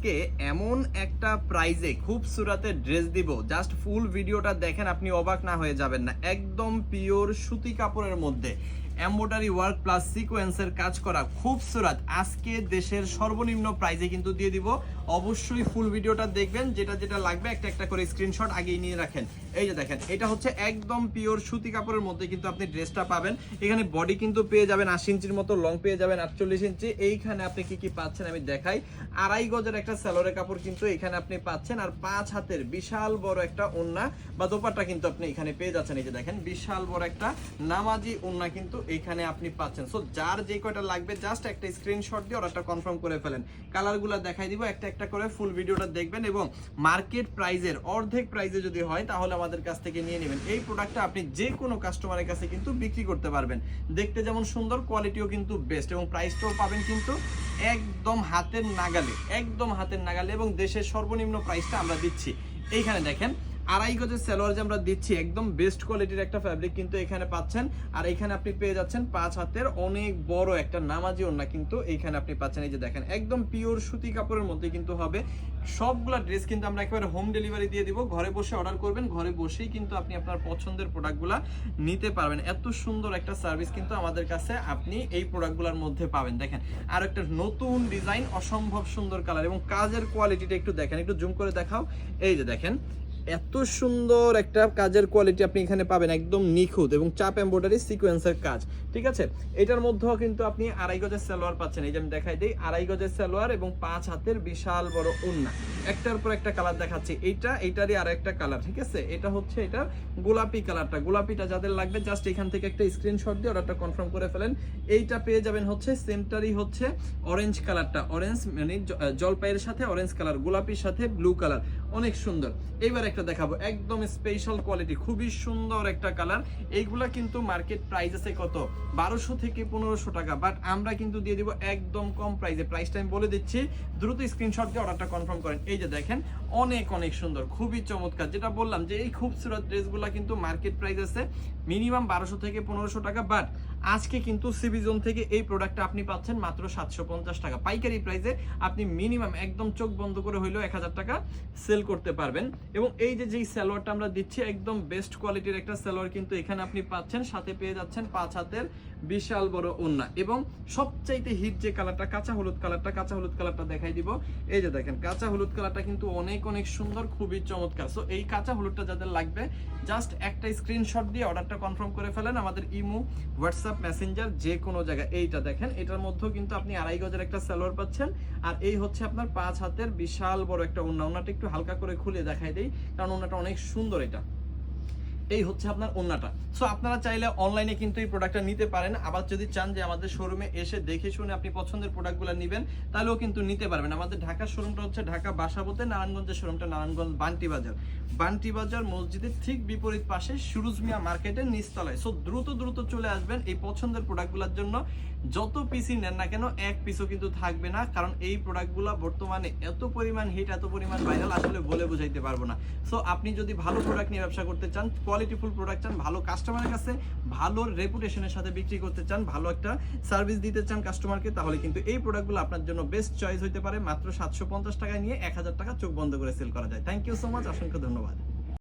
আজকে এমন একটা প্রাইজে খুব সুরাতে ড্রেস দিব, জাস্ট ফুল ভিডিওটা দেখেন, আপনি অবাক না হয়ে যাবেন না। একদম পিওর সুতি কাপড়ের মধ্যে এমব্রয়ডারি ওয়ার্ক প্লাস সিকোয়েন্সের কাজ করা খুব সুরাত আজকে দেশের সর্বনিম্ন প্রাইজে কিন্তু দিয়ে দিব। অবশ্যই ফুল ভিডিওটা দেখবেন, যেটা যেটা লাগবে একটা একটা করে স্ক্রিনশট আগেই নিয়ে রাখেন। এই যে দেখেন, এটা হচ্ছে একদম পিওর সুতি কাপড়ের মধ্যে কিন্তু আপনি ড্রেসটা পাবেন। এখানে বডি কিন্তু পেয়ে যাবেন 80 ইঞ্চির মতো, লং পেয়ে যাবেন 48 ইঞ্চি। এইখানে আপনি কি কি পাচ্ছেন আমি দেখাই। 2.5 গজের একটা সালোয়ারের কাপড় কিন্তু এখানে আপনি পাচ্ছেন, আর 5 হাতের বিশাল বড় একটা ওড়না বা দোপাট্টা কিন্তু আপনি এখানে পেয়ে যাচ্ছেন। এই যে দেখেন, বিশাল বড় একটা নামাজি ওড়না কিন্তু এখানে আপনি পাচ্ছেন। সো যার যে কয়টা লাগবে জাস্ট একটা স্ক্রিনশট দিয়ে অর্ডারটা কনফার্ম করে ফেলেন। কালারগুলো দেখাই দিব, একটা একটা করে ফুল ভিডিওটা দেখবেন এবং মার্কেট প্রাইজের অর্ধেক প্রাইজে যদি হয় তাহলে আমাদের কাছ থেকে নিয়ে নেবেন। এই প্রোডাক্টটা আপনি যে কোনো কাস্টমারের কাছে কিন্তু বিক্রি করতে পারবেন। দেখতে যেমন সুন্দর, কোয়ালিটিও কিন্তু বেস্ট এবং প্রাইসটাও পাবেন কিন্তু একদম হাতের নাগালে, একদম হাতের নাগালে, এবং দেশের সর্বনিম্ন প্রাইসটা আমরা দিচ্ছি। এইখানে দেখেন 2.5 গজের সালোয়ার যে আমরা দিচ্ছি, একদম বেস্ট কোয়ালিটির একটা ফ্যাব্রিক কিন্তু এখানে পাচ্ছেন। আর এখানে আপনি পেয়ে যাচ্ছেন 5 হাতের অনেক বড় একটা নামাজি ওড়না কিন্তু এইখানে আপনি পাচ্ছেন। এই যে দেখেন, একদম পিওর সুতি কাপড়ের মধ্যে কিন্তু হবে। সবগুলা ড্রেস কিন্তু আমরা একেবারে হোম ডেলিভারি দিয়ে দিব। ঘরে বসে অর্ডার করবেন, ঘরে বসেই কিন্তু আপনি আপনার পছন্দের প্রোডাক্টগুলা নিতে পারবেন। এত সুন্দর একটা সার্ভিস কিন্তু আমাদের কাছে আপনি এই প্রোডাক্টগুলোর মধ্যে পাবেন। দেখেন, আর একটা নতুন ডিজাইন, অসম্ভব সুন্দর কালার এবং কাজের কোয়ালিটিটা একটু দেখেন, একটু জুম করে দেখাও। এই যে দেখেন, এত সুন্দর একটা কাজের কোয়ালিটি আপনি এখানে পাবেন, একদম নিখুঁত এবং চাপ এমব্রয়ডারি সিকোয়েন্সের কাজ। ঠিক আছে, এটার মধ্যেও কিন্তু আপনি 2.5 গজের সালোয়ার পাচ্ছেন। এই যে আমি দেখাই দিই, 2.5 গজের সালোয়ার এবং 5 হাতের বিশাল বড় ওড়না। একটার পর একটা কালার দেখাচ্ছি। এইটারই আর একটা কালার। ঠিক আছে, এটা হচ্ছে এটা গোলাপি কালারটা। গোলাপিটা যাদের লাগবে জাস্ট এখান থেকে একটা স্ক্রিনশট দিয়ে অর্ডারটা কনফার্ম করে ফেলেন। এইটা পেয়ে যাবেন হচ্ছে সেমটারই হচ্ছে অরেঞ্জ কালারটা, অরেঞ্জ মানে জলপাইয়ের সাথে অরেঞ্জ কালার, গোলাপির সাথে ব্লু কালার, অনেক সুন্দর। এইবার একটা দেখাবো একদম স্পেশাল কোয়ালিটি, খুবই সুন্দর একটা কালার। এইগুলা কিন্তু মার্কেট প্রাইস আছে কত, 1200 থেকে 1500 টাকা, বাট আমরা কিন্তু দিয়ে দিব একদম কম প্রাইসে। প্রাইসটা আমি বলে দিচ্ছি, দ্রুত স্ক্রিনশট দিয়ে অর্ডারটা কনফার্ম করেন। এই যে দেখেন, অনেক অনেক সুন্দর, খুবই চমৎকার। যেটা বললাম যে এই খুবসুরত ড্রেসগুলা কিন্তু মার্কেট প্রাইস আছে মিনিমাম 1200 থেকে 1500 টাকা, বাট আজকে কিন্তু সিবি জোন থেকে এই প্রোডাক্টটা আপনি পাচ্ছেন মাত্র 750 টাকা পাইকারি প্রাইসে। আপনি মিনিমাম একদম চোখ বন্ধ করে হইলেও 1000 টাকা সেল করতে পারবেন। এবং এই যে যেই সালোয়ারটা আমরা দিচ্ছি, একদম বেস্ট কোয়ালিটির একটা সালোয়ার কিন্তু এখানে আপনি পাচ্ছেন, সাথে পেয়ে যাচ্ছেন 5 হাতের বিশাল বড় ওড়না। এবং সবচাইতে হিট যে কালারটা, কাঁচা হলুদ কালারটা, কাঁচা হলুদ কালারটা দেখাই দিব। এই যে দেখেন, কাঁচা হলুদ কালারটা কিন্তু অনেক অনেক সুন্দর, খুবই চমৎকার। সো এই কাঁচা হলুদটা যাদের লাগবে জাস্ট একটা স্ক্রিনশট দিয়ে অর্ডারটা কনফার্ম করে ফেলেন। আমাদের ইমো, হোয়াটসঅ্যাপ, মেসেঞ্জার যে কোনো জায়গায়। এইটা দেখেন, এটার মধ্যেও কিন্তু আপনি 2.5 গজের একটা সালোয়ার পাচ্ছেন, আর এই হচ্ছে আপনার 5 হাতের বিশাল বড় একটা ওড়না। ওড়নাটা একটু হালকা করে খুলে দেখাই দেই, কারণ ওড়নাটা অনেক সুন্দর। এটা এই হচ্ছে আপনার ওড়নাটা। সো আপনারা চাইলে অনলাইনে কিন্তু এই প্রোডাক্টটা নিতে পারেন। আবার যদি চান যে আমাদের শোরুমে এসে দেখে শুনে আপনি পছন্দের প্রোডাক্টগুলো নেবেন, তাহলেও কিন্তু নিতে পারবেন। আমাদের ঢাকার শোরুমটা হচ্ছে ঢাকা বাসাবোতে, নারায়ণগঞ্জের শোরুমটা নারায়ণগঞ্জ বান্টি বাজার। বান্টি বাজার মসজিদের ঠিক বিপরীত পাশে সুরুজ মিয়া মার্কেটের নিচতলায়। সো দ্রুত দ্রুত চলে আসবেন এই পছন্দের প্রোডাক্টগুলোর জন্য। যত পিসই নেন না কেন, এক পিসও কিন্তু থাকবে না, কারণ এই প্রোডাক্টগুলো বর্তমানে এত পরিমাণ হিট, এত পরিমাণ ভাইরাল, আসলে বলে বোঝাইতে পারবো না। সো আপনি যদি ভালো প্রোডাক্ট নিয়ে ব্যবসা করতে চান, কোয়ালিটিফুল প্রোডাক্ট চান, ভালো কাস্টমারের কাছে ভালো রেপুটেশনের সাথে বিক্রি করতে চান, ভালো একটা সার্ভিস দিতে চান কাস্টমারকে, তাহলে কিন্তু এই প্রোডাক্টগুলো আপনার জন্য বেস্ট চয়েস হইতে পারে। মাত্র 750 টাকায় নিয়ে 1000 টাকা চোখ বন্ধ করে সেল করা যায়। থ্যাংক ইউ সো মাচ, অসংখ্য ধন্যবাদ।